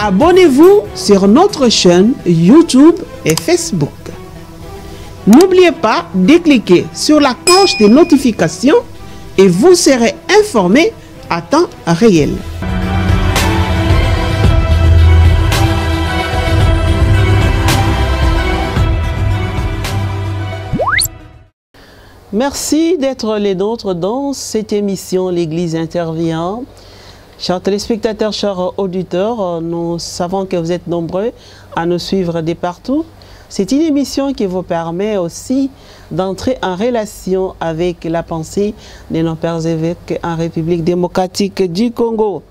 Abonnez-vous sur notre chaîne YouTube et Facebook. N'oubliez pas de cliquer sur la cloche de notification et vous serez informé à temps réel. Merci d'être les nôtres dans cette émission L'Église intervient. Chers téléspectateurs, chers auditeurs, nous savons que vous êtes nombreux à nous suivre de partout. C'est une émission qui vous permet aussi d'entrer en relation avec la pensée de nos pères évêques en République démocratique du Congo.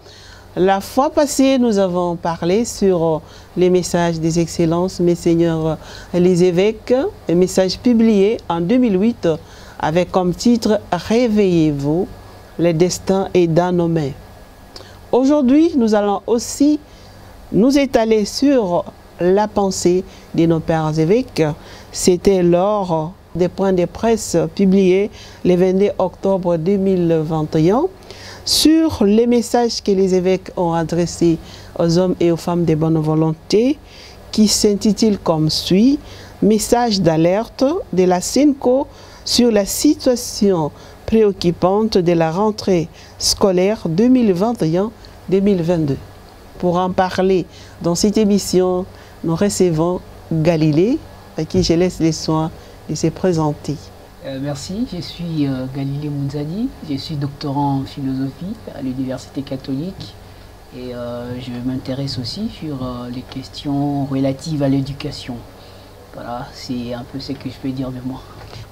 La fois passée, nous avons parlé sur les messages des excellences, messeigneurs les évêques, un message publié en 2008 avec comme titre « Réveillez-vous, le destin est dans nos mains ». Aujourd'hui, nous allons aussi nous étaler sur la pensée de nos pères évêques. C'était lors des points de presse publiés le 22 octobre 2021 sur les messages que les évêques ont adressés aux hommes et aux femmes de bonne volonté qui s'intitule comme suit « Message d'alerte de la SENCO sur la situation préoccupante de la rentrée scolaire 2021-2022. » Pour en parler dans cette émission, nous recevons Galilée, à qui je laisse les soins de se présenter. Merci, je suis Galilée Mounzadi, je suis doctorant en philosophie à l'Université catholique et je m'intéresse aussi sur les questions relatives à l'éducation. Voilà, c'est un peu ce que je peux dire de moi.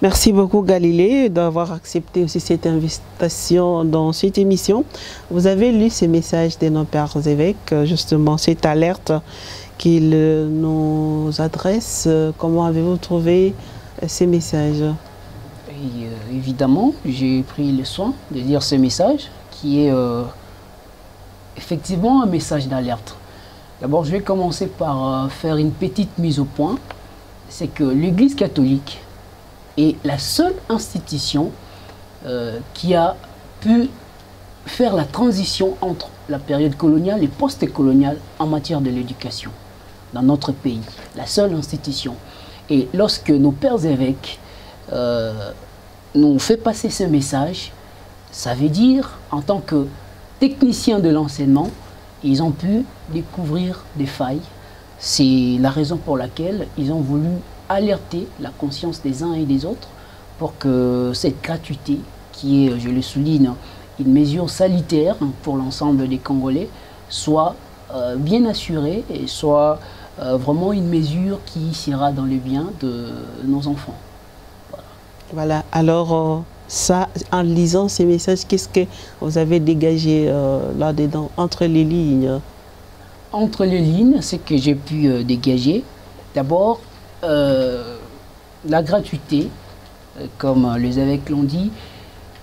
Merci beaucoup Galilée d'avoir accepté aussi cette invitation dans cette émission. Vous avez lu ces messages de nos pères évêques, justement cette alerte qu'ils nous adressent. Comment avez-vous trouvé ces messages? Et, évidemment, j'ai pris le soin de lire ce message qui est effectivement un message d'alerte. D'abord, je vais commencer par faire une petite mise au point. C'est que l'Église catholique est la seule institution qui a pu faire la transition entre la période coloniale et post-coloniale en matière de l'éducation dans notre pays. La seule institution. Et lorsque nos pères évêques nous ont fait passer ce message, ça veut dire, en tant que techniciens de l'enseignement, ils ont pu découvrir des failles. C'est la raison pour laquelle ils ont voulu alerter la conscience des uns et des autres pour que cette gratuité, qui est, je le souligne, une mesure salutaire pour l'ensemble des Congolais, soit bien assurée et soit vraiment une mesure qui sera dans le bien de nos enfants. Voilà, alors ça, en lisant ces messages, qu'est-ce que vous avez dégagé là-dedans, entre les lignes? Entre les lignes, ce que j'ai pu dégager, d'abord, la gratuité, comme les évêques l'ont dit,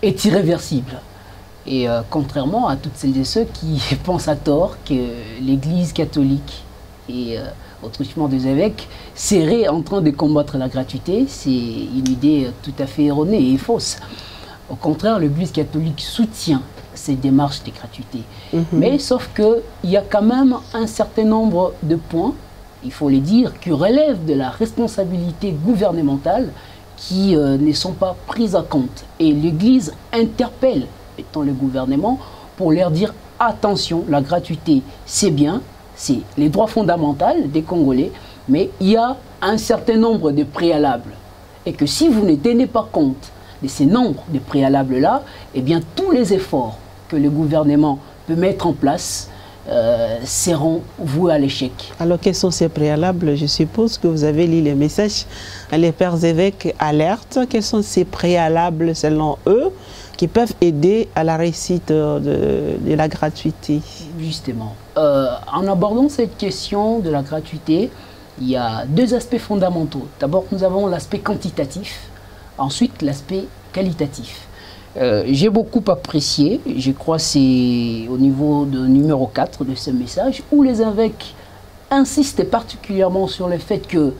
est irréversible. Et contrairement à toutes celles et ceux qui pensent à tort que l'Église catholique et autrement des évêques seraient en train de combattre la gratuité, c'est une idée tout à fait erronée et fausse. Au contraire, l'Église catholique soutient ces démarches de gratuité. Mais sauf qu'il y a quand même un certain nombre de points, il faut les dire, qui relèvent de la responsabilité gouvernementale qui ne sont pas prises en compte. Et l'Église interpelle, étant le gouvernement, pour leur dire attention, la gratuité c'est bien, c'est les droits fondamentaux des Congolais, mais il y a un certain nombre de préalables. Et que si vous ne tenez pas compte de ces nombres de préalables-là, eh bien tous les efforts que le gouvernement peut mettre en place seront voués à l'échec. Alors quels sont ces préalables? Je suppose que vous avez lu les messages, les pères évêques alertent. Quels sont ces préalables selon eux qui peuvent aider à la réussite de la gratuité? Justement, en abordant cette question de la gratuité, il y a deux aspects fondamentaux. D'abord, nous avons l'aspect quantitatif, ensuite l'aspect qualitatif. J'ai beaucoup apprécié, je crois que c'est au niveau de numéro 4 de ce message, où les évêques insistent particulièrement sur le fait que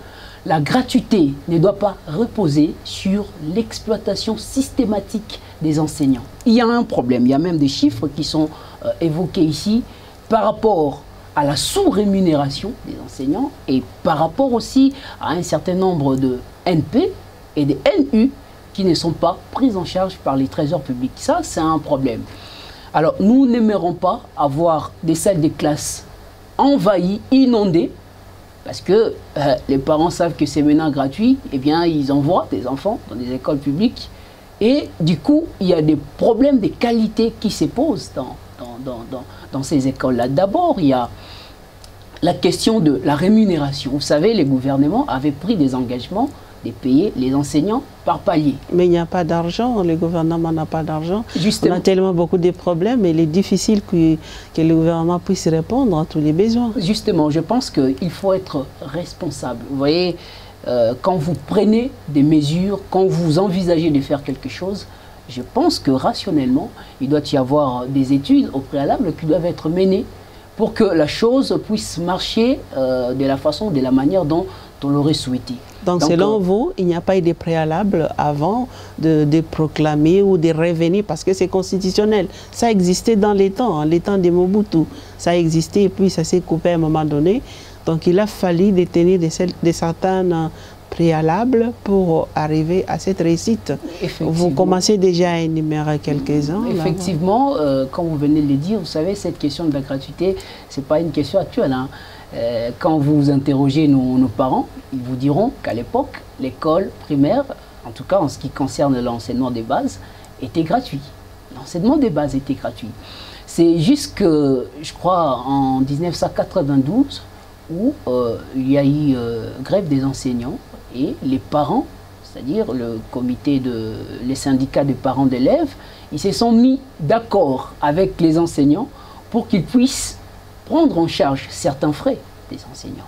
la gratuité ne doit pas reposer sur l'exploitation systématique des enseignants. Il y a un problème, il y a même des chiffres qui sont évoqués ici par rapport à la sous-rémunération des enseignants et par rapport aussi à un certain nombre de NP et des NU qui ne sont pas prises en charge par les trésors publics. Ça, c'est un problème. Alors, nous n'aimerons pas avoir des salles de classe envahies, inondées, parce que les parents savent que c'est maintenant gratuit, eh bien, ils envoient des enfants dans des écoles publiques et du coup, il y a des problèmes de qualité qui se posent dans ces écoles-là. D'abord, il y a la question de la rémunération. Vous savez, les gouvernements avaient pris des engagements de payer les enseignants par palier. Mais il n'y a pas d'argent, le gouvernement n'a pas d'argent. Justement. On a tellement beaucoup de problèmes et il est difficile que le gouvernement puisse répondre à tous les besoins. Justement, je pense qu'il faut être responsable. Vous voyez, quand vous prenez des mesures, quand vous envisagez de faire quelque chose, je pense que rationnellement, il doit y avoir des études au préalable qui doivent être menées pour que la chose puisse marcher de la façon, de la manière dont on l'aurait souhaité. Donc selon vous, il n'y a pas eu de préalable avant de proclamer ou de revenir parce que c'est constitutionnel. Ça existait dans les temps de Mobutu. Ça existait et puis ça s'est coupé à un moment donné. Donc il a fallu détenir de certains préalables pour arriver à cette réussite. Vous commencez déjà à énumérer quelques-uns. Effectivement, comme vous venez de le dire, vous savez, cette question de la gratuité, ce n'est pas une question actuelle. Hein. Quand vous interrogez nos parents, ils vous diront qu'à l'époque, l'école primaire, en tout cas en ce qui concerne l'enseignement des bases, était gratuit. L'enseignement des bases était gratuit. C'est juste que, je crois, en 1992, où il y a eu grève des enseignants et les parents, c'est-à-dire les syndicats de parents d'élèves, ils se sont mis d'accord avec les enseignants pour qu'ils puissent prendre en charge certains frais des enseignants.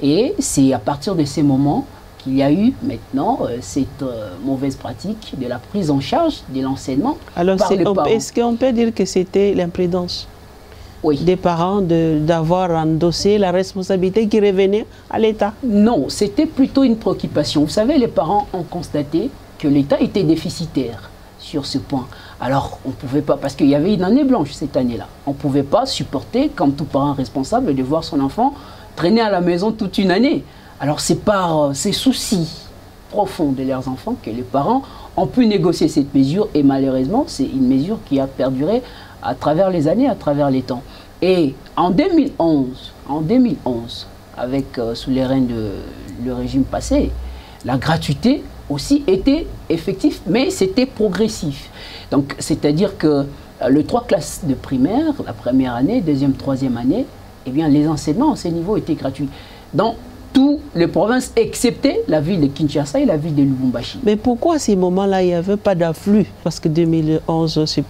Et c'est à partir de ces moments qu'il y a eu maintenant cette mauvaise pratique de la prise en charge de l'enseignement par les parents. Est-ce qu'on peut dire que c'était l'imprudence des parents d'avoir endossé la responsabilité qui revenait à l'État? Non, c'était plutôt une préoccupation. Vous savez, les parents ont constaté que l'État était déficitaire sur ce point. Alors, on ne pouvait pas, parce qu'il y avait une année blanche cette année-là, on ne pouvait pas supporter, comme tout parent responsable, de voir son enfant traîner à la maison toute une année. Alors, c'est par ces soucis profonds de leurs enfants que les parents ont pu négocier cette mesure et malheureusement, c'est une mesure qui a perduré à travers les années, à travers les temps. Et en 2011, avec sous les règnes du régime passé, la gratuité aussi était effective, mais c'était progressif. Donc, c'est-à-dire que les 3 classes de primaire, la première année, deuxième, troisième année, eh bien, les enseignements à ce niveau étaient gratuits. Dans toutes les provinces, excepté la ville de Kinshasa et la ville de Lubumbashi. Mais pourquoi à ces moments-là, il n'y avait pas d'afflux? Parce que 2011, ce n'est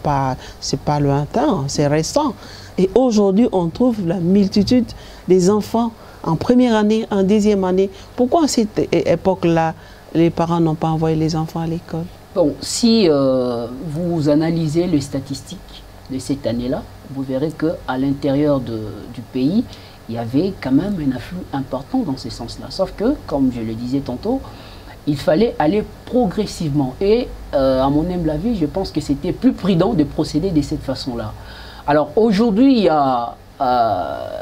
pas lointain, c'est récent. Et aujourd'hui, on trouve la multitude des enfants en première année, en deuxième année. Pourquoi à cette époque-là, les parents n'ont pas envoyé les enfants à l'école? Bon, si vous analysez les statistiques de cette année-là, vous verrez qu'à l'intérieur du pays, il y avait quand même un afflux important dans ce sens-là. Sauf que, comme je le disais tantôt, il fallait aller progressivement. Et à mon humble avis, je pense que c'était plus prudent de procéder de cette façon-là. Alors aujourd'hui, il y a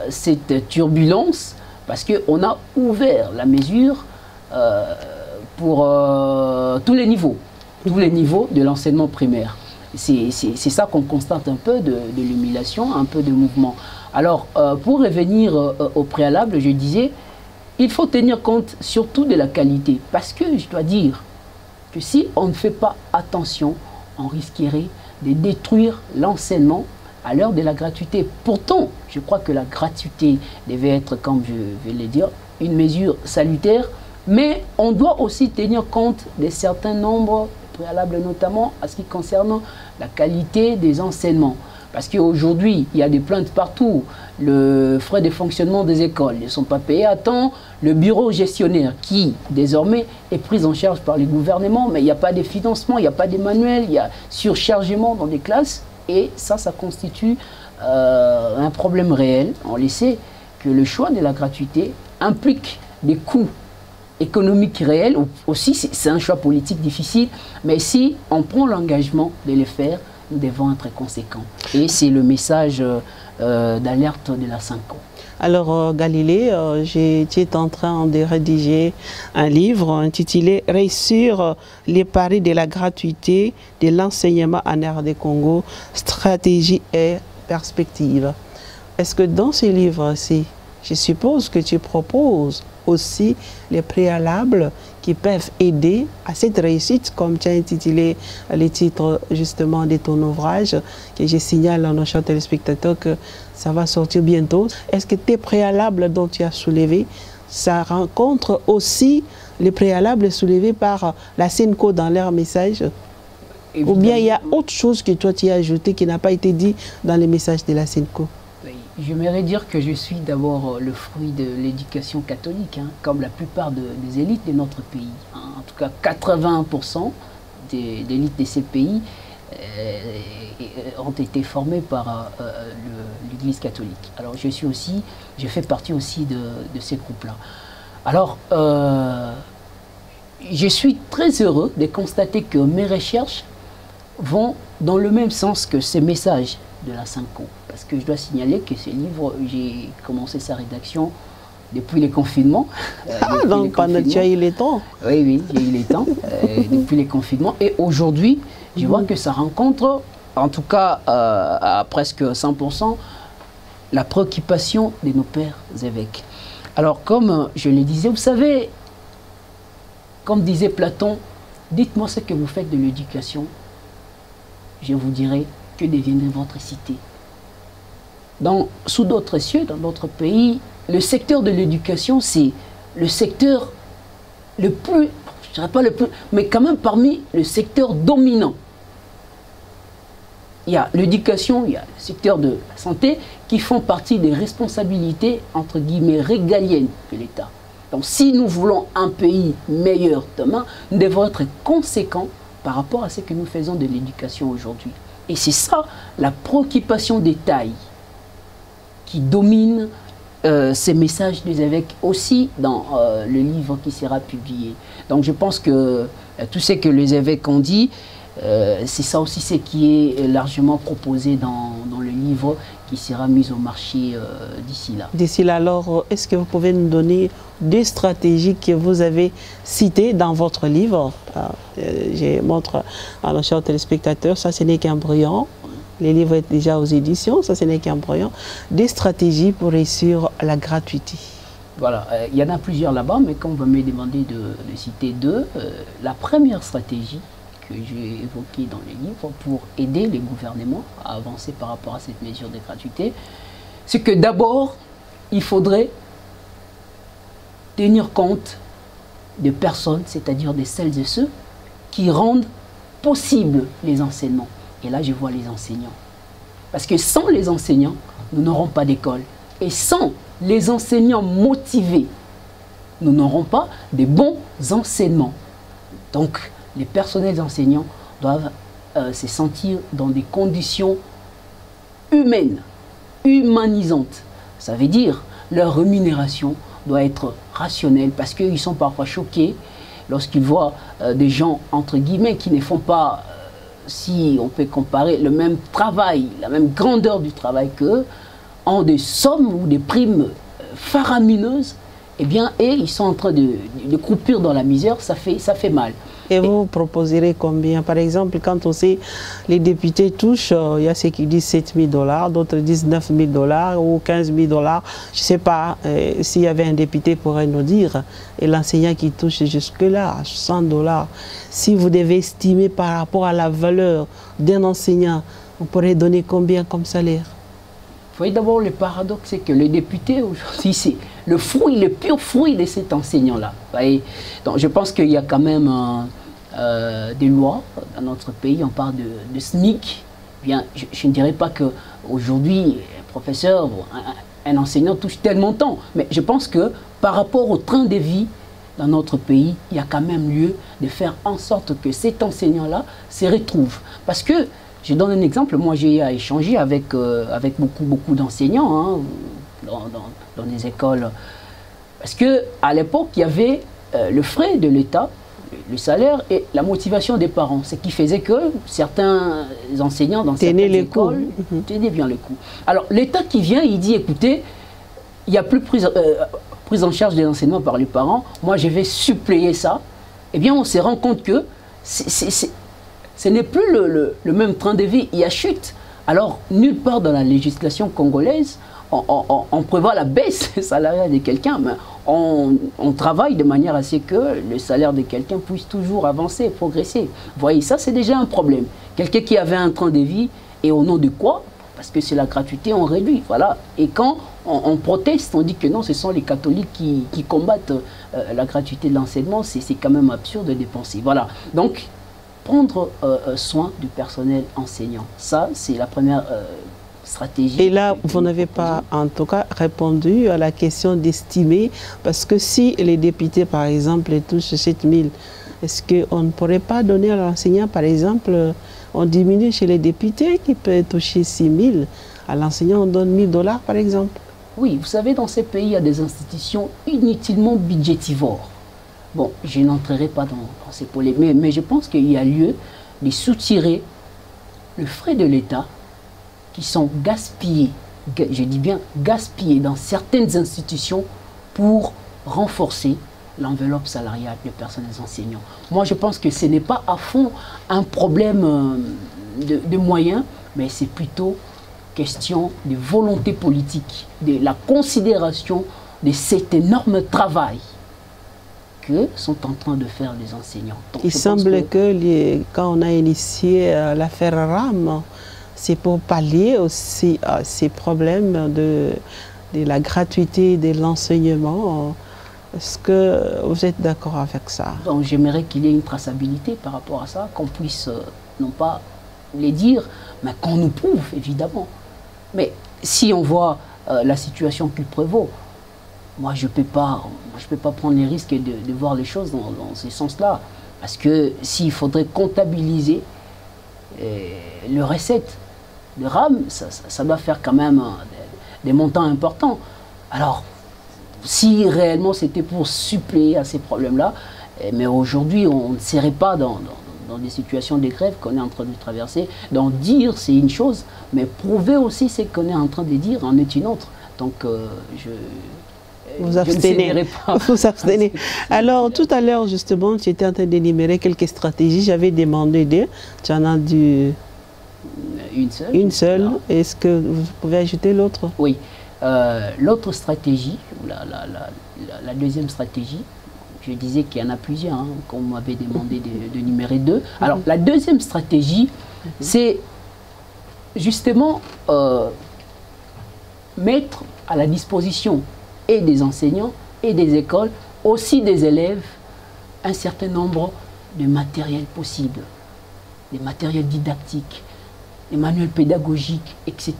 cette turbulence parce qu'on a ouvert la mesure pour tous les niveaux de l'enseignement primaire. C'est ça qu'on constate un peu de l'humiliation, un peu de mouvement. Alors, pour revenir au préalable, je disais, il faut tenir compte surtout de la qualité. Parce que je dois dire que si on ne fait pas attention, on risquerait de détruire l'enseignement à l'heure de la gratuité. Pourtant, je crois que la gratuité devait être, comme je vais le dire, une mesure salutaire. Mais on doit aussi tenir compte de certains nombres préalables, notamment à ce qui concerne la qualité des enseignements. Parce qu'aujourd'hui, il y a des plaintes partout. Le frais de fonctionnement des écoles ne sont pas payés à temps. Le bureau gestionnaire qui, désormais, est pris en charge par les gouvernements, mais il n'y a pas de financement, il n'y a pas de manuels, il y a surchargement dans les classes. Et ça constitue un problème réel. On le sait que le choix de la gratuité implique des coûts économiques réels. Aussi, c'est un choix politique difficile. Mais si on prend l'engagement de le faire, nous devons être conséquents. Et c'est le message d'alerte de la Synco. Alors Galilée, tu es en train de rédiger un livre intitulé « Réussir les paris de la gratuité de l'enseignement en RD Congo, stratégie et perspective ». Est-ce que dans ce livre-ci, je suppose que tu proposes aussi les préalables qui peuvent aider à cette réussite, comme tu as intitulé le titre justement de ton ouvrage, que je signale à nos chers téléspectateurs que ça va sortir bientôt. Est-ce que tes préalables dont tu as soulevé, ça rencontre aussi les préalables soulevés par la Synco dans leur message? Évidemment. Ou bien il y a autre chose que toi tu as ajouté qui n'a pas été dit dans les messages de la Synco? J'aimerais dire que je suis d'abord le fruit de l'éducation catholique, hein, comme la plupart des élites de notre pays. Hein. En tout cas, 80% des élites de ces pays ont été formées par l'Église catholique. Alors je fais partie aussi de ces groupes-là. Alors, je suis très heureux de constater que mes recherches vont dans le même sens que ces messages de la Synco. Parce que je dois signaler que ce livre, j'ai commencé sa rédaction depuis les confinements. Donc pendant que tu as eu le temps. Oui, oui, j'ai eu le temps, depuis les confinements. Et aujourd'hui, je vois que ça rencontre, en tout cas à presque 100%, la préoccupation de nos pères évêques. Alors comme je le disais, vous savez, comme disait Platon, dites-moi ce que vous faites de l'éducation, je vous dirai que deviendrait votre cité. Sous d'autres cieux, dans d'autres pays, le secteur de l'éducation, c'est le secteur le plus, je dirais pas le plus, mais quand même parmi le secteur dominant. Il y a l'éducation, il y a le secteur de la santé qui font partie des responsabilités, entre guillemets, régaliennes de l'État. Donc si nous voulons un pays meilleur demain, nous devons être conséquents par rapport à ce que nous faisons de l'éducation aujourd'hui. Et c'est ça, la préoccupation des tailles qui domine ces messages des évêques aussi dans le livre qui sera publié. Donc je pense que tout ce que les évêques ont dit, c'est ça aussi ce qui est largement proposé dans le livre qui sera mis au marché d'ici là. D'ici là, alors, est-ce que vous pouvez nous donner des stratégies que vous avez citées dans votre livre? Je montre à nos chers téléspectateurs, ça ce n'est qu'un brouillon. Les livres sont déjà aux éditions, ça ce n'est qu'un brouillon. Des stratégies pour réussir la gratuité. Voilà, il y en a plusieurs là-bas, mais quand on va me demander de citer deux, la première stratégie que j'ai évoquée dans les livres pour aider les gouvernements à avancer par rapport à cette mesure de gratuité, c'est que d'abord, il faudrait tenir compte de personnes, c'est-à-dire de celles et ceux qui rendent possible les enseignements. Et là, je vois les enseignants. Parce que sans les enseignants, nous n'aurons pas d'école. Et sans les enseignants motivés, nous n'aurons pas de bons enseignements. Donc, les personnels enseignants doivent se sentir dans des conditions humaines, humanisantes. Ça veut dire leur rémunération doit être rationnelle parce qu'ils sont parfois choqués lorsqu'ils voient des gens, entre guillemets, qui ne font pas, si on peut comparer, le même travail, la même grandeur du travail qu'eux, ont des sommes ou des primes faramineuses, eh bien, et ils sont en train de croupir dans la misère, ça fait mal. Et vous proposerez combien? Par exemple, quand on sait les députés touchent, il y a ceux qui disent 7 000 $, d'autres disent 9 000 $ ou 15 000 $. Je ne sais pas s'il y avait un député pourrait nous dire, et l'enseignant qui touche jusque-là, 100 $. Si vous devez estimer par rapport à la valeur d'un enseignant, on pourrait donner combien comme salaire? Vous voyez, d'abord, le paradoxe, c'est que le député, aujourd'hui, c'est le fruit, le pur fruit de cet enseignant-là. Donc, je pense qu'il y a quand même des lois dans notre pays. On parle de SMIC. Bien, je ne dirais pas qu'aujourd'hui, un professeur ou un enseignant touche tel montant. Mais je pense que par rapport au train de vie dans notre pays, il y a quand même lieu de faire en sorte que cet enseignant-là se retrouve. Parce que, je donne un exemple, moi j'ai échangé avec beaucoup d'enseignants hein, dans les écoles. Parce qu'à l'époque, il y avait le frais de l'État, le salaire et la motivation des parents. Ce qui faisait que certains enseignants dans certaines écoles tenaient bien les coûts. Alors l'État qui vient, il dit, écoutez, il n'y a plus prise en charge des enseignements par les parents, moi je vais suppléer ça. Eh bien on se rend compte que ce n'est plus le même train de vie, il y a chute. Alors nulle part dans la législation congolaise, on prévoit la baisse salariale de quelqu'un, mais on travaille de manière à ce que le salaire de quelqu'un puisse toujours avancer, progresser. Vous voyez, ça c'est déjà un problème. Quelqu'un qui avait un train de vie, et au nom de quoi? Parce que c'est la gratuité, on réduit. Voilà. Et quand on proteste, on dit que non, ce sont les catholiques qui combattent la gratuité de l'enseignement, c'est quand même absurde de dépenser. Voilà. Donc, prendre soin du personnel enseignant, ça c'est la première stratégie. Et là, vous n'avez pas en tout cas répondu à la question d'estimer, parce que si les députés par exemple touchent 7 000, est-ce qu'on ne pourrait pas donner à l'enseignant par exemple, on diminue chez les députés qui peut toucher 6 000, à l'enseignant on donne 1 000 $ par exemple? Oui, vous savez, dans ces pays il y a des institutions inutilement budgétivores. Bon, je n'entrerai pas dans ces polémiques, mais je pense qu'il y a lieu de soutirer le frais de l'État qui sont gaspillés, je dis bien gaspillés dans certaines institutions pour renforcer l'enveloppe salariale des personnels enseignants. Moi, je pense que ce n'est pas à fond un problème de moyens, mais c'est plutôt question de volonté politique, de la considération de cet énorme travail que sont en train de faire les enseignants. Donc, il semble que quand on a initié l'affaire RAM, c'est pour pallier aussi à ces problèmes de la gratuité de l'enseignement. Est-ce que vous êtes d'accord avec ça? Donc j'aimerais qu'il y ait une traçabilité par rapport à ça, qu'on puisse non pas les dire, mais qu'on nous prouve, évidemment. Mais si on voit la situation qui prévaut, moi je ne peux pas prendre les risques de voir les choses dans ce sens-là. Parce que s'il faudrait comptabiliser les recettes de RAM, ça doit faire quand même des montants importants. Alors, si réellement c'était pour suppléer à ces problèmes-là, mais aujourd'hui on ne serait pas dans des situations de grève qu'on est en train de traverser. Donc dire c'est une chose, mais prouver aussi ce qu'on est en train de dire en est une autre. Donc vous abstenez. Vous abstenez. Alors tout à l'heure justement, tu étais en train d'énumérer quelques stratégies. J'avais demandé deux. Tu en as dû... Une seule. Est-ce que vous pouvez ajouter l'autre? Oui. L'autre stratégie, la deuxième stratégie, je disais qu'il y en a plusieurs, hein, qu'on m'avait demandé de numérer deux. Alors, la deuxième stratégie, c'est justement mettre à la disposition et des enseignants et des écoles, aussi des élèves, un certain nombre de matériels possibles, des matériels didactiques, des manuels pédagogiques, etc.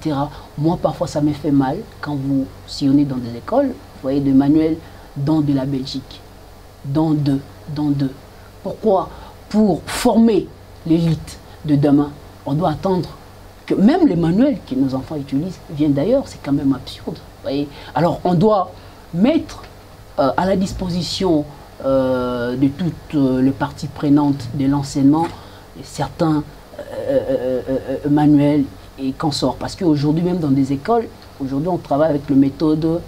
Moi, parfois, ça me fait mal quand vous sillonnez dans des écoles, vous voyez des manuels dans de la Belgique, dans deux. Pourquoi? Pour former l'élite de demain, on doit attendre que même les manuels que nos enfants utilisent viennent d'ailleurs, c'est quand même absurde. Vous voyez. Alors, on doit mettre à la disposition de toutes les parties prenantes de l'enseignement certains manuels et consorts. Parce qu'aujourd'hui, même dans des écoles, aujourd'hui on travaille avec la méthode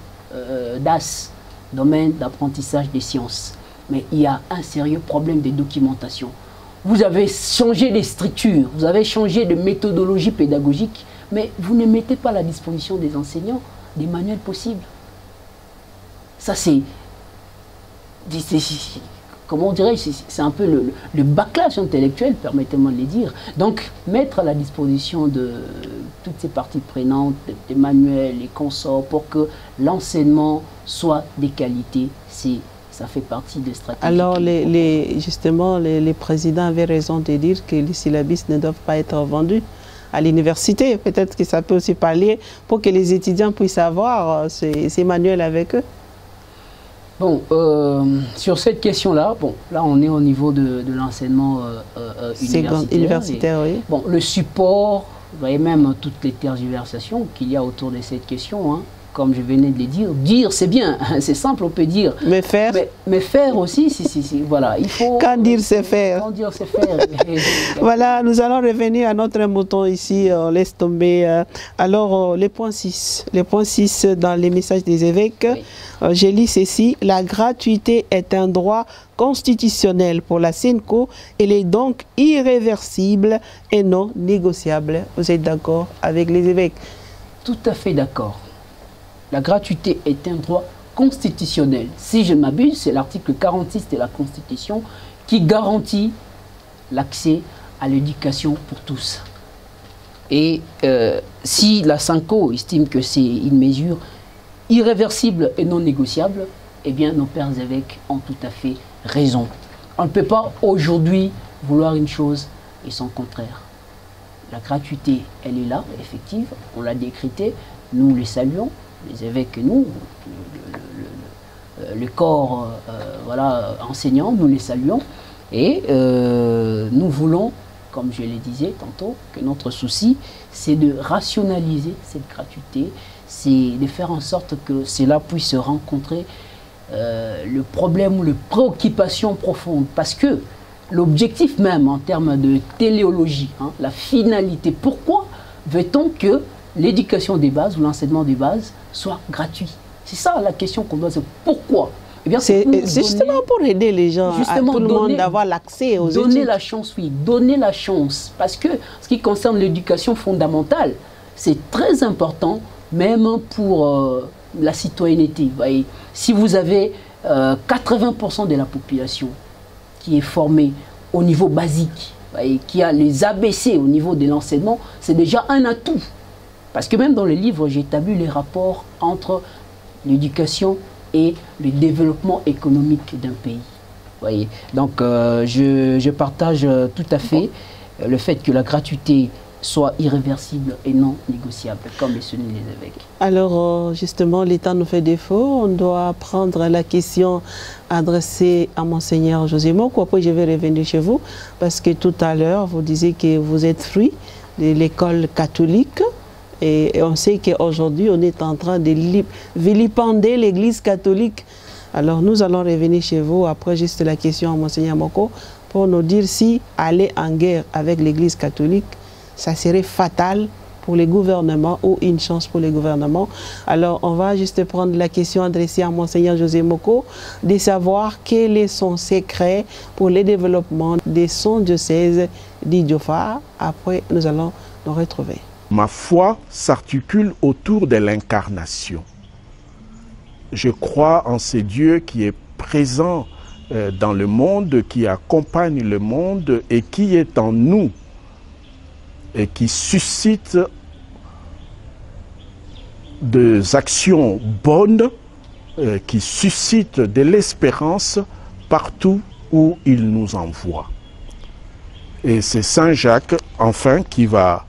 DAS, domaine d'apprentissage des sciences. Mais il y a un sérieux problème de documentation. Vous avez changé les structures, vous avez changé de méthodologie pédagogique, mais vous ne mettez pas à la disposition des enseignants des manuels possibles. Ça c'est... Comment on dirait, c'est un peu le bâclage intellectuel, permettez-moi de le dire. Donc, mettre à la disposition de toutes ces parties prenantes, des manuels, les consorts, pour que l'enseignement soit de qualité, ça fait partie des stratégies. Alors, justement, les présidents avaient raison de dire que les syllabus ne doivent pas être vendus à l'université. Peut-être que ça peut aussi parler pour que les étudiants puissent avoir ces manuels avec eux. Bon, sur cette question-là, bon, là on est au niveau de l'enseignement universitaire. Oui. Bon, le support, vous voyez même toutes les tergiversations qu'il y a autour de cette question, hein, comme je venais de le dire. Dire, c'est bien, c'est simple, on peut dire. Mais faire. Mais faire aussi, si, voilà. Il faut. Quand dire, c'est faire. Quand dire, c'est faire. Voilà, nous allons revenir à notre mouton ici. On laisse tomber. Alors, les points 6. Les points 6 dans les messages des évêques. Oui. J'ai lu ceci. La gratuité est un droit constitutionnel pour la SENCO. Elle est donc irréversible et non négociable. Vous êtes d'accord avec les évêques? Tout à fait d'accord. La gratuité est un droit constitutionnel. Si je ne m'abuse, c'est l'article 46 de la Constitution qui garantit l'accès à l'éducation pour tous. Et si la SENCO estime que c'est une mesure irréversible et non négociable, eh bien nos pères évêques ont tout à fait raison. On ne peut pas aujourd'hui vouloir une chose et son contraire. La gratuité, elle est là, effective, on l'a décrétée, nous les saluons, les évêques et nous, le corps voilà, enseignant, nous les saluons. Et nous voulons, comme je le disais tantôt, que notre souci, c'est de rationaliser cette gratuité, c'est de faire en sorte que cela puisse rencontrer le problème ou les préoccupations profondes. Parce que l'objectif même en termes de téléologie, hein, la finalité, pourquoi veut-on que l'éducation des bases ou l'enseignement des bases soit gratuit? C'est ça la question qu'on doit se poser. Pourquoi? Eh bien, c'est justement pour aider les gens, à tout le monde d'avoir l'accès aux études. Donner la chance, oui, donner la chance. Parce que ce qui concerne l'éducation fondamentale, c'est très important, même pour la citoyenneté. Vous voyez, si vous avez 80% de la population qui est formée au niveau basique, vous voyez, qui a les ABC au niveau de l'enseignement, c'est déjà un atout. Parce que même dans le livre, j'ai établi les rapports entre l'éducation et le développement économique d'un pays. Voyez. Donc je partage tout à fait le fait que la gratuité soit irréversible et non négociable, comme le soulignent les évêques. Alors justement, l'État nous fait défaut. On doit prendre la question adressée à Monseigneur José Moko. Après, je vais revenir chez vous, parce que tout à l'heure, vous disiez que vous êtes fruit de l'école catholique. Et on sait qu'aujourd'hui, on est en train de vilipender l'Église catholique. Alors, nous allons revenir chez vous, après juste la question à Monseigneur Moko, pour nous dire si aller en guerre avec l'Église catholique, ça serait fatal pour les gouvernements ou une chance pour les gouvernements. Alors, on va juste prendre la question adressée à Monseigneur José Moko, de savoir quel est son secret pour le développement de son diocèse d'Idiofa. Après, nous allons nous retrouver. Ma foi s'articule autour de l'incarnation. Je crois en ce Dieu qui est présent dans le monde, qui accompagne le monde et qui est en nous et qui suscite des actions bonnes, qui suscitent de l'espérance partout où il nous envoie. Et c'est Saint Jacques, enfin, qui va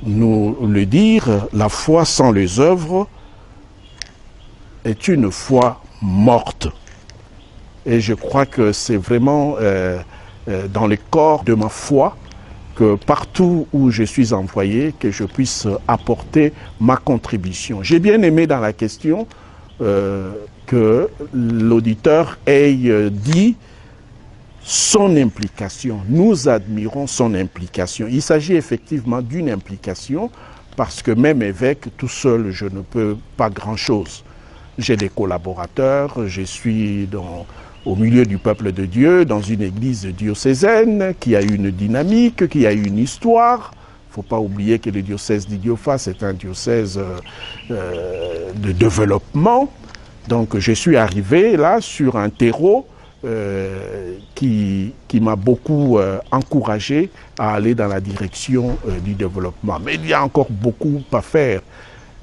nous le dire, la foi sans les œuvres est une foi morte. Et je crois que c'est vraiment dans le corps de ma foi que partout où je suis envoyé, que je puisse apporter ma contribution. J'ai bien aimé dans la question que l'auditeur ait dit son implication. Nous admirons son implication. Il s'agit effectivement d'une implication parce que même évêque, tout seul, je ne peux pas grand-chose. J'ai des collaborateurs, je suis au milieu du peuple de Dieu, dans une église diocésaine qui a une dynamique, qui a une histoire. Il ne faut pas oublier que le diocèse d'Idiofa, c'est un diocèse de développement. Donc je suis arrivé là sur un terreau qui m'a beaucoup encouragé à aller dans la direction du développement. Mais il y a encore beaucoup à faire.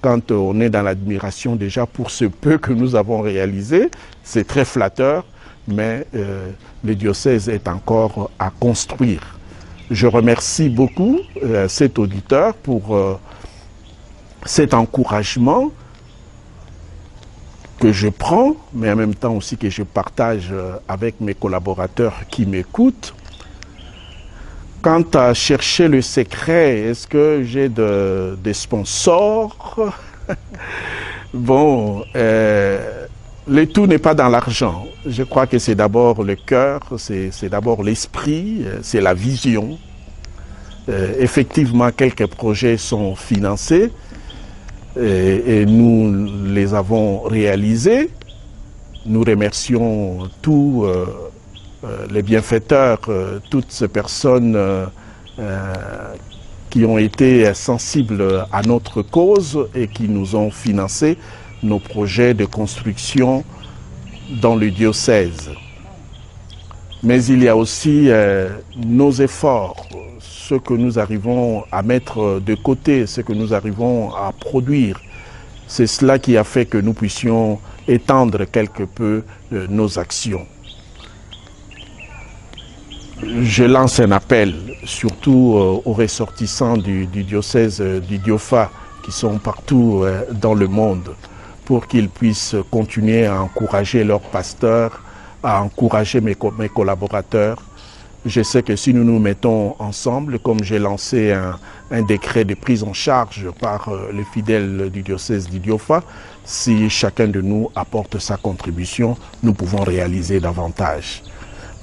Quand on est dans l'admiration déjà pour ce peu que nous avons réalisé, c'est très flatteur, mais le diocèse est encore à construire. Je remercie beaucoup cet auditeur pour cet encouragement que je prends, mais en même temps aussi que je partage avec mes collaborateurs qui m'écoutent. Quant à chercher le secret, est-ce que j'ai des sponsors? Bon, le tout n'est pas dans l'argent. Je crois que c'est d'abord le cœur, c'est d'abord l'esprit, c'est la vision. Effectivement, quelques projets sont financés et nous les avons réalisés. Nous remercions tous les bienfaiteurs, toutes ces personnes qui ont été sensibles à notre cause et qui nous ont financé nos projets de construction dans le diocèse. Mais il y a aussi nos efforts, ce que nous arrivons à mettre de côté, ce que nous arrivons à produire. C'est cela qui a fait que nous puissions étendre quelque peu nos actions. Je lance un appel, surtout aux ressortissants du diocèse d'Idiofa qui sont partout dans le monde, pour qu'ils puissent continuer à encourager leurs pasteurs, à encourager mes collaborateurs. Je sais que si nous nous mettons ensemble, comme j'ai lancé un décret de prise en charge par les fidèles du diocèse d'Idiofa, si chacun de nous apporte sa contribution, nous pouvons réaliser davantage.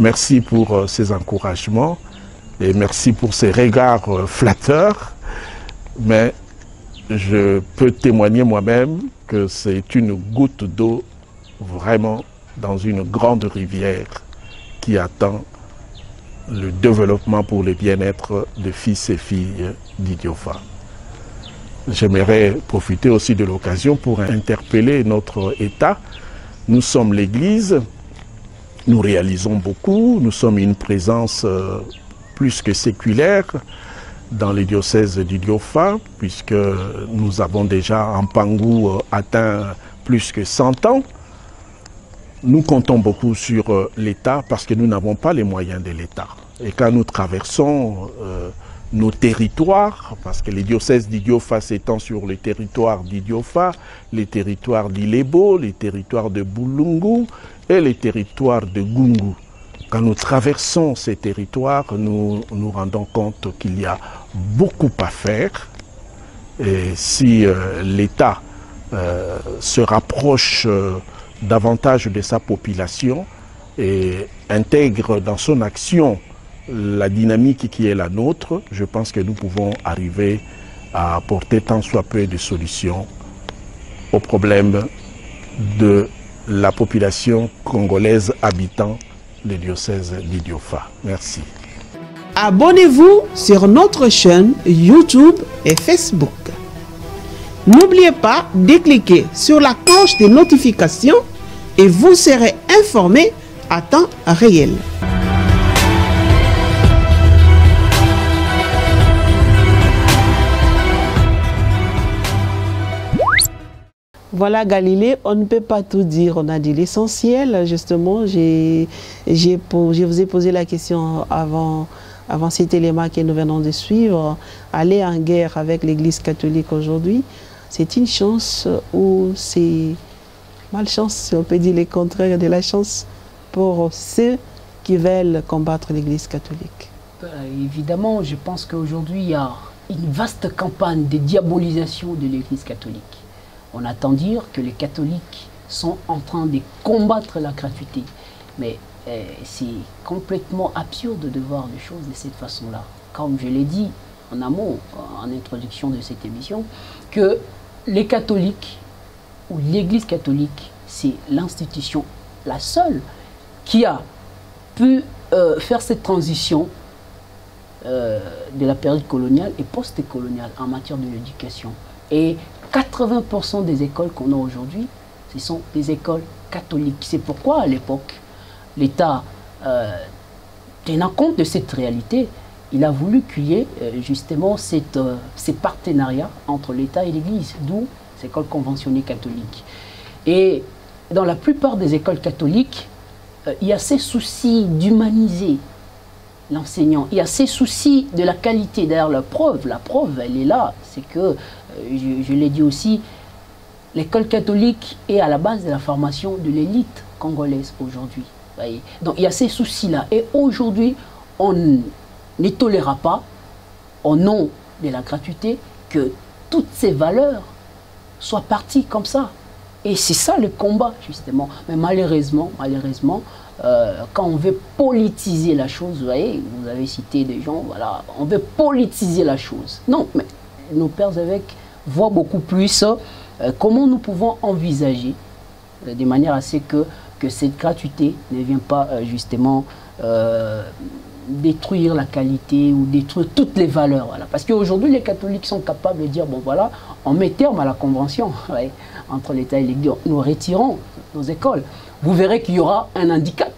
Merci pour ces encouragements et merci pour ces regards flatteurs, mais je peux témoigner moi-même que c'est une goutte d'eau vraiment dans une grande rivière qui attend le développement pour le bien-être des fils et filles d'Idiofa. J'aimerais profiter aussi de l'occasion pour interpeller notre État. Nous sommes l'Église, nous réalisons beaucoup, nous sommes une présence plus que séculaire dans le diocèse d'Idiofa, puisque nous avons déjà en Pangou atteint plus que 100 ans. Nous comptons beaucoup sur l'État parce que nous n'avons pas les moyens de l'État. Et quand nous traversons nos territoires, parce que le diocèse d'Idiofa s'étend sur le territoire d'Idiofa, les territoires d'Ilebo, les territoires de Boulungu et les territoires de Gungu. Quand nous traversons ces territoires, nous nous rendons compte qu'il y a beaucoup à faire. Et si l'État se rapproche davantage de sa population et intègre dans son action la dynamique qui est la nôtre, je pense que nous pouvons arriver à apporter tant soit peu de solutions aux problèmes de la population congolaise habitant le diocèse d'Idiofa. Merci. Abonnez-vous sur notre chaîne YouTube et Facebook. N'oubliez pas de cliquer sur la cloche de notification et vous serez informé à temps réel. Voilà Galilée, on ne peut pas tout dire, on a dit l'essentiel. Justement, je vous ai posé la question avant cet élément que nous venons de suivre. Aller en guerre avec l'Église catholique aujourd'hui, c'est une chance ou c'est malchance, si on peut dire le contraire de la chance pour ceux qui veulent combattre l'Église catholique? Évidemment, je pense qu'aujourd'hui, il y a une vaste campagne de diabolisation de l'Église catholique. On attend dire que les catholiques sont en train de combattre la gratuité. Mais c'est complètement absurde de voir les choses de cette façon-là. Comme je l'ai dit en amont, en introduction de cette émission, que les catholiques ou l'Église catholique, c'est l'institution, la seule, qui a pu faire cette transition de la période coloniale et post-coloniale en matière de l'éducation. Et 80% des écoles qu'on a aujourd'hui, ce sont des écoles catholiques. C'est pourquoi à l'époque, l'État, tenant compte de cette réalité, il a voulu qu'il y ait justement ces partenariats entre l'État et l'Église, d'où les écoles conventionnées catholiques. Et dans la plupart des écoles catholiques, il y a ces soucis d'humaniser l'enseignant, il y a ces soucis de la qualité. D'ailleurs, la preuve, elle est là, c'est que, je l'ai dit aussi, l'école catholique est à la base de la formation de l'élite congolaise aujourd'hui. Donc il y a ces soucis-là. Et aujourd'hui, on ne tolérera pas, au nom de la gratuité, que toutes ces valeurs soit parti comme ça. Et c'est ça le combat, justement. Mais malheureusement, quand on veut politiser la chose, vous voyez, vous avez cité des gens, voilà, on veut politiser la chose. Non, mais nos pères évêques voient beaucoup plus comment nous pouvons envisager de manière à ce que cette gratuité ne vienne pas justement détruire la qualité ou détruire toutes les valeurs. Voilà. Parce qu'aujourd'hui, les catholiques sont capables de dire, bon voilà, on met terme à la convention entre l'État et l'Église, nous retirons nos écoles. Vous verrez qu'il y aura un handicap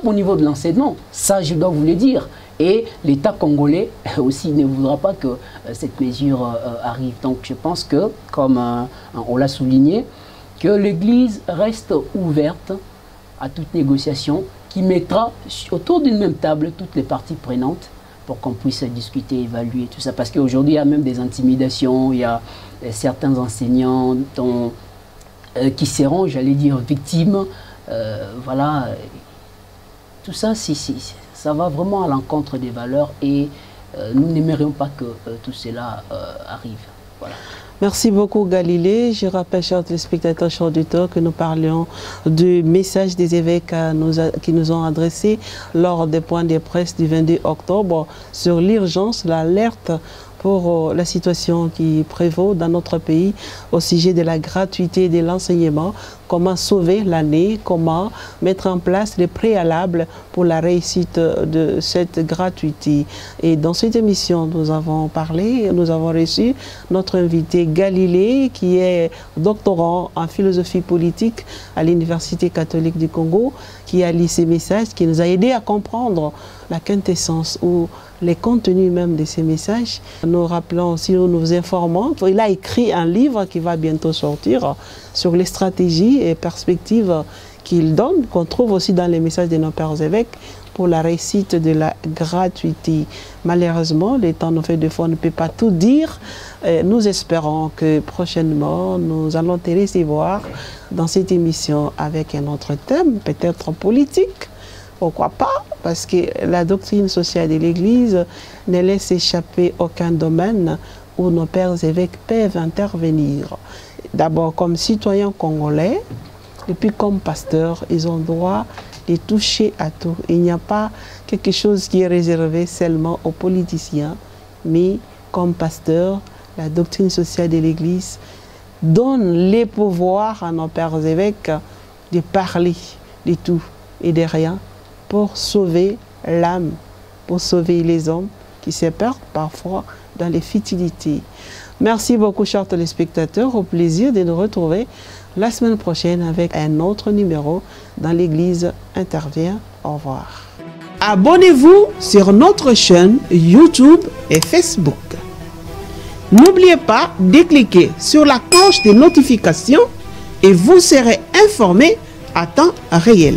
au niveau de l'enseignement. Ça, je dois vous le dire. Et l'État congolais aussi ne voudra pas que cette mesure arrive. Donc je pense que, comme on l'a souligné, que l'Église reste ouverte à toute négociation qui mettra autour d'une même table toutes les parties prenantes pour qu'on puisse discuter, évaluer tout ça. Parce qu'aujourd'hui, il y a même des intimidations, il y a certains enseignants qui seront, j'allais dire, victimes. Voilà. Tout ça, ça va vraiment à l'encontre des valeurs et nous n'aimerions pas que tout cela arrive. Voilà. Merci beaucoup Galilée. Je rappelle, chers téléspectateurs, chers auditeurs, que nous parlions du message des évêques qui nous ont adressé lors des points de presse du 22 octobre sur l'urgence, l'alerte pour la situation qui prévaut dans notre pays au sujet de la gratuité de l'enseignement, comment sauver l'année, comment mettre en place les préalables pour la réussite de cette gratuité. Et dans cette émission, nous avons parlé, nous avons reçu notre invité Galilée, qui est doctorant en philosophie politique à l'Université catholique du Congo, qui a lu ces messages, qui nous a aidé à comprendre la quintessence ou les contenus même de ces messages. Nous rappelons aussi, nous vous informons qu'il a écrit un livre qui va bientôt sortir sur les stratégies et perspectives qu'il donne, qu'on trouve aussi dans les messages de nos pères évêques pour la réussite de la gratuité. Malheureusement, le temps nous fait des fois, on ne peut pas tout dire. Nous espérons que prochainement, nous allons te recevoir dans cette émission avec un autre thème, peut-être politique. Pourquoi pas? Parce que la doctrine sociale de l'Église ne laisse échapper aucun domaine où nos pères évêques peuvent intervenir. D'abord comme citoyens congolais, et puis comme pasteurs, ils ont droit de toucher à tout. Il n'y a pas quelque chose qui est réservé seulement aux politiciens, mais comme pasteurs, la doctrine sociale de l'Église donne les pouvoirs à nos pères évêques de parler de tout et de rien, pour sauver l'âme, pour sauver les hommes qui se perdent parfois dans les futilités. Merci beaucoup, chers téléspectateurs. Au plaisir de nous retrouver la semaine prochaine avec un autre numéro dans l'Église intervient. Au revoir. Abonnez-vous sur notre chaîne YouTube et Facebook. N'oubliez pas de cliquer sur la cloche de notification et vous serez informé à temps réel.